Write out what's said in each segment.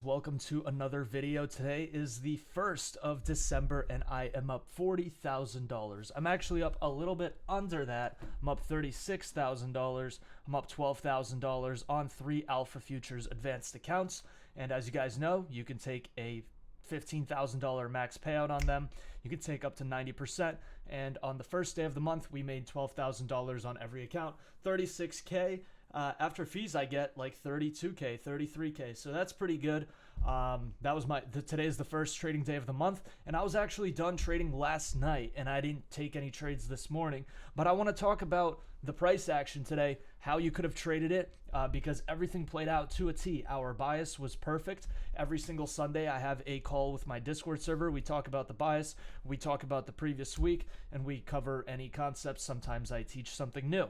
Welcome to another video. Today is the 1st of December and I am up $40,000. I'm actually up a little bit under that. I'm up $36,000. I'm up $12,000 on 3 Alpha Futures advanced accounts. And as you guys know, you can take a $15,000 max payout on them. You can take up to 90%. And on the first day of the month, we made $12,000 on every account, 36K. After fees, I get like 32K, 33K. So that's pretty good. That was today is the first trading day of the month. And I was actually done trading last night and I didn't take any trades this morning. But I want to talk about the price action today, how you could have traded it, because everything played out to a T. Our bias was perfect. Every single Sunday, I have a call with my Discord server. We talk about the bias, we talk about the previous week, and we cover any concepts. Sometimes I teach something new.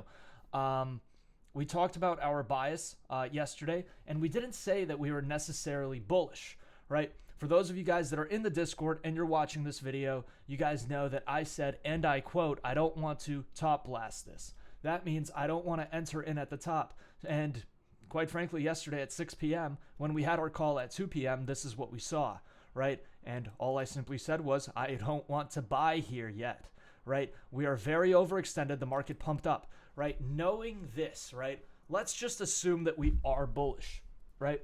We talked about our bias yesterday, and we didn't say that we were necessarily bullish, right? For those of you guys that are in the Discord and you're watching this video, you guys know that I said, and I quote, I don't want to top blast this. That means I don't want to enter in at the top. And quite frankly, yesterday at 6 p.m., when we had our call at 2 p.m., this is what we saw, right? And all I simply said was, I don't want to buy here yet. Right? We are very overextended. The market pumped up, right? Knowing this, right? Let's just assume that we are bullish, right?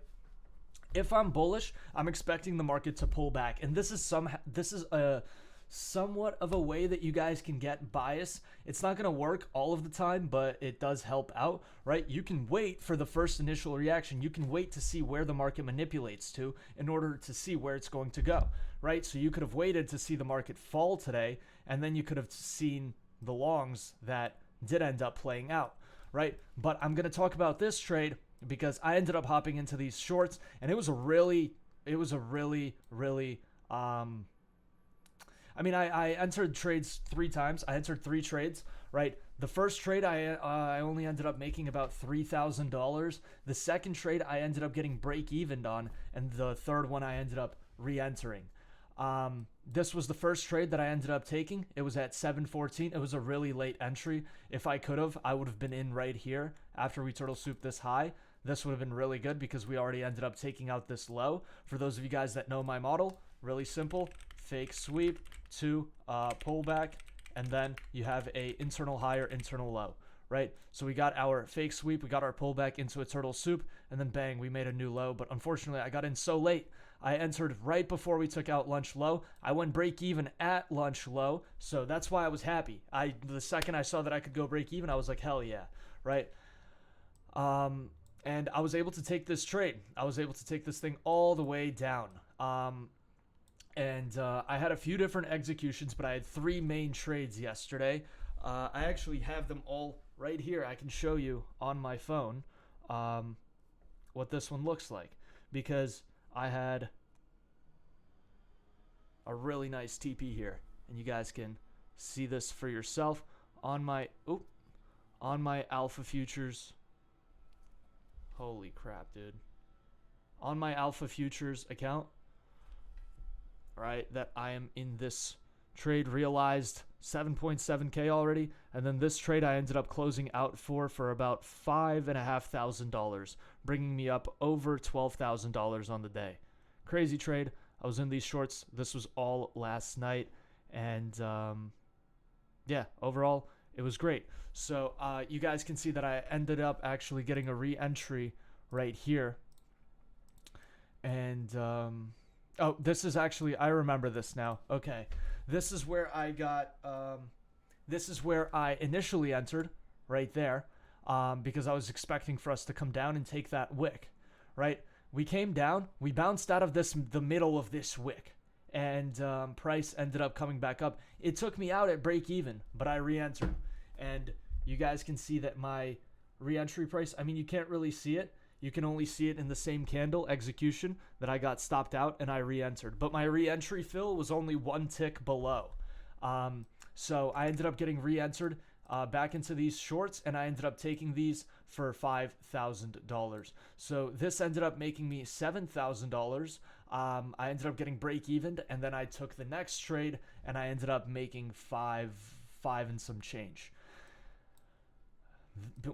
If I'm bullish, I'm expecting the market to pull back. And this is a somewhat of a way that you guys can get bias. It's not going to work all of the time, but it does help out, right? You can wait for the first initial reaction. You can wait to see where the market manipulates to in order to see where it's going to go, right? So you could have waited to see the market fall today, and then you could have seen the longs that did end up playing out, right? But I'm going to talk about this trade because I ended up hopping into these shorts, and it was a really, I entered trades 3 times. I entered 3 trades, right? The first trade, I only ended up making about $3,000. The second trade, I ended up getting break-evened on, and the third one, I ended up re-entering. This was the first trade that I ended up taking. It was at 7:14. It was a really late entry. If I could have, I would have been in right here after we turtle soup this high. This would have been really good because we already ended up taking out this low. For those of you guys that know my model, really simple. Fake sweep to pullback, and then you have a internal high or internal low, right? So we got our fake sweep, we got our pullback into a turtle soup, and then bang, we made a new low. But unfortunately, I got in so late. I entered right before we took out lunch low. I went break even at lunch low, so that's why I was happy. The second I saw that I could go break even, I was like, hell yeah, right? And I was able to take this trade. I was able to take this thing all the way down. And I had a few different executions, but I had 3 main trades yesterday. I actually have them all right here. I can show you on my phone what this one looks like, because I had a really nice TP here, and you guys can see this for yourself on my Alpha Futures. Holy crap, dude. On my Alpha Futures account, right, that I am in this trade, realized 7.7K already, and then this trade I ended up closing out for about $5,500, bringing me up over $12,000 on the day. Crazy trade. I was in these shorts. This was all last night, and yeah, overall it was great. So you guys can see that I ended up actually getting a re-entry right here, and oh, this is actually, I remember this now. Okay. This is where I got, this is where I initially entered right there, because I was expecting for us to come down and take that wick, right? We came down, we bounced out of the middle of this wick, and price ended up coming back up. It took me out at break even, but I re-entered. And you guys can see that my re-entry price, I mean, you can't really see it. You can only see it in the same candle execution that I got stopped out and I re-entered. But my re-entry fill was only 1 tick below. So I ended up getting re-entered back into these shorts, and I ended up taking these for $5,000. So this ended up making me $7,000. I ended up getting break-evened, and then I took the next trade, and I ended up making five and some change.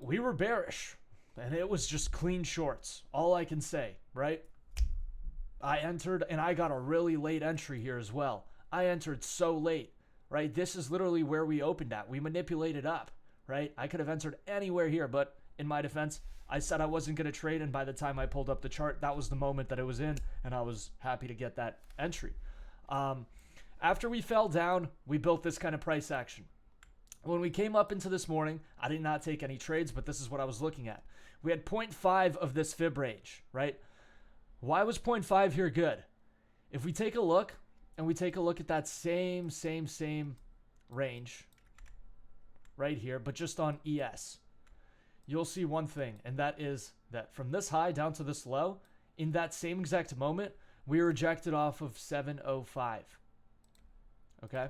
We were bearish. And it was just clean shorts. All I can say, right? I entered, and I got a really late entry here as well. I entered so late, right? This is literally where we opened at. We manipulated up, right? I could have entered anywhere here, but in my defense, I said I wasn't going to trade, and by the time I pulled up the chart, that was the moment that it was in, and I was happy to get that entry. After we fell down, we built this kind of price action. When we came up into this morning, I did not take any trades, but this is what I was looking at. We had 0.5 of this fib range, right? Why was 0.5 here good? If we take a look, and we take a look at that same range right here, but just on ES, you'll see one thing, and that is that from this high down to this low, in that same exact moment, we rejected off of 705. Okay?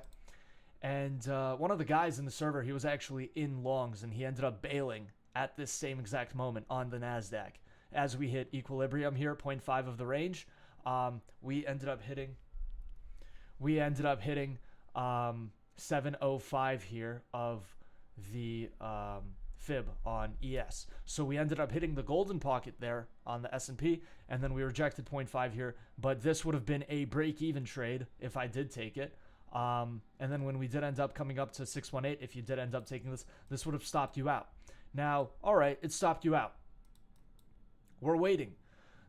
And one of the guys in the server, he was actually in longs, and he ended up bailing at this same exact moment on the NASDAQ. As we hit equilibrium here, 0.5 of the range, we ended up hitting 705 here of the fib on ES. So we ended up hitting the golden pocket there on the S&P, and then we rejected 0.5 here, but this would have been a break-even trade if I did take it. And then when we did end up coming up to 618, if you did end up taking this, this would have stopped you out. Now, all right, it stopped you out. We're waiting.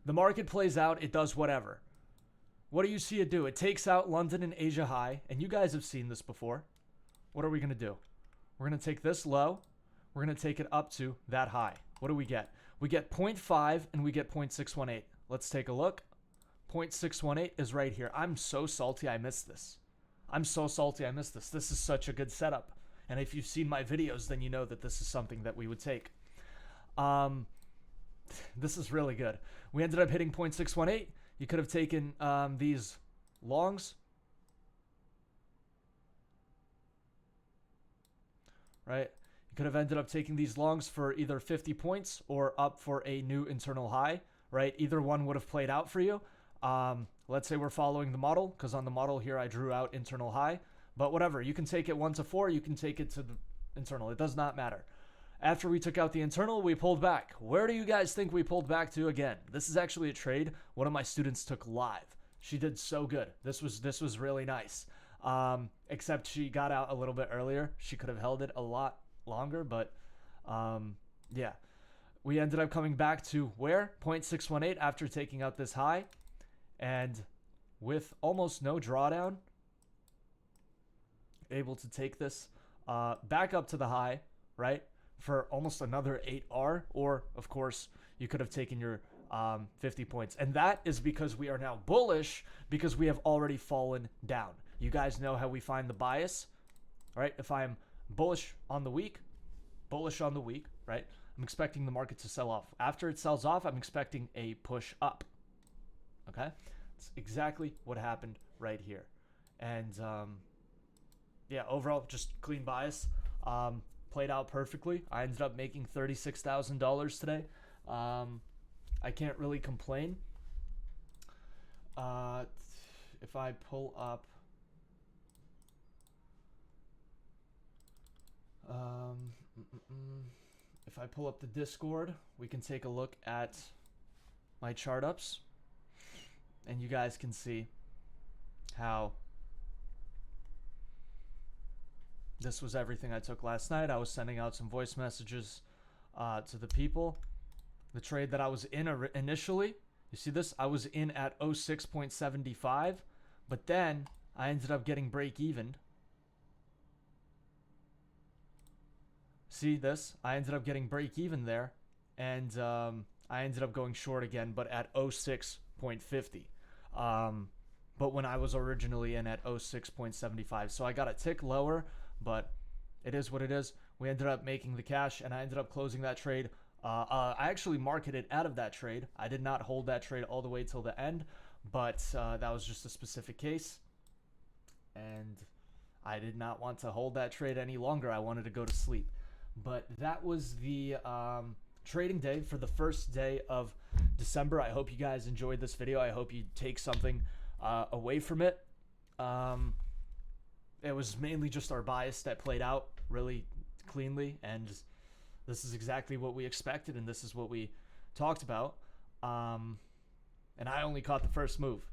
The market plays out. It does whatever. What do you see it do? It takes out London and Asia high, and you guys have seen this before. What are we going to do? We're going to take this low. We're going to take it up to that high. What do we get? We get 0.5 and we get 0.618. Let's take a look. 0.618 is right here. I'm so salty I missed this. I'm so salty I missed this. This is such a good setup. And if you've seen my videos, then you know that this is something that we would take. This is really good. We ended up hitting 0.618. You could have taken these longs. Right? You could have ended up taking these longs for either 50 points or up for a new internal high. Right? Either one would have played out for you. Let's say we're following the model, because on the model here I drew out internal high. But whatever, you can take it 1 to 4, you can take it to the internal. It does not matter. After we took out the internal, we pulled back. Where do you guys think we pulled back to again? This is actually a trade one of my students took live. She did so good. This was really nice. Except she got out a little bit earlier. She could have held it a lot longer, but yeah. We ended up coming back to where? 0.618 after taking out this high. And with almost no drawdown, able to take this back up to the high, right? For almost another 8R, or of course, you could have taken your 50 points. And that is because we are now bullish, because we have already fallen down. You guys know how we find the bias, right? If I'm bullish on the week, right? I'm expecting the market to sell off. After it sells off, I'm expecting a push up. Okay? That's exactly what happened right here. And yeah, overall, just clean bias. Played out perfectly. I ended up making $36,000 today. I can't really complain. If I pull up, if I pull up the Discord, we can take a look at my chart ups, and you guys can see how this was everything I took last night. I was sending out some voice messages to the people. The trade that I was in initially, you see this? I was in at 06.75, but then I ended up getting break even. See this? I ended up getting break even there, and I ended up going short again, but at 06.50. But when I was originally in at 06.75, so I got a tick lower, but it is what it is. We ended up making the cash, and I ended up closing that trade. I actually marketed out of that trade. I did not hold that trade all the way till the end, but that was just a specific case, and I did not want to hold that trade any longer. I wanted to go to sleep. But that was the trading day for the first day of December. I hope you guys enjoyed this video. I hope you take something away from it. It was mainly just our bias that played out really cleanly, and this is exactly what we expected, and this is what we talked about. And I only caught the first move,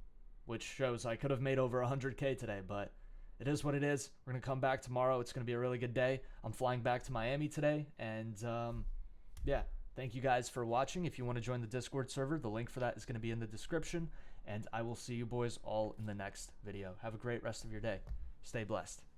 which shows I could have made over 100K today, but it is what it is. We're going to come back tomorrow. It's going to be a really good day. I'm flying back to Miami today. And yeah, thank you guys for watching. If you want to join the Discord server, the link for that is going to be in the description. And I will see you boys all in the next video. Have a great rest of your day. Stay blessed.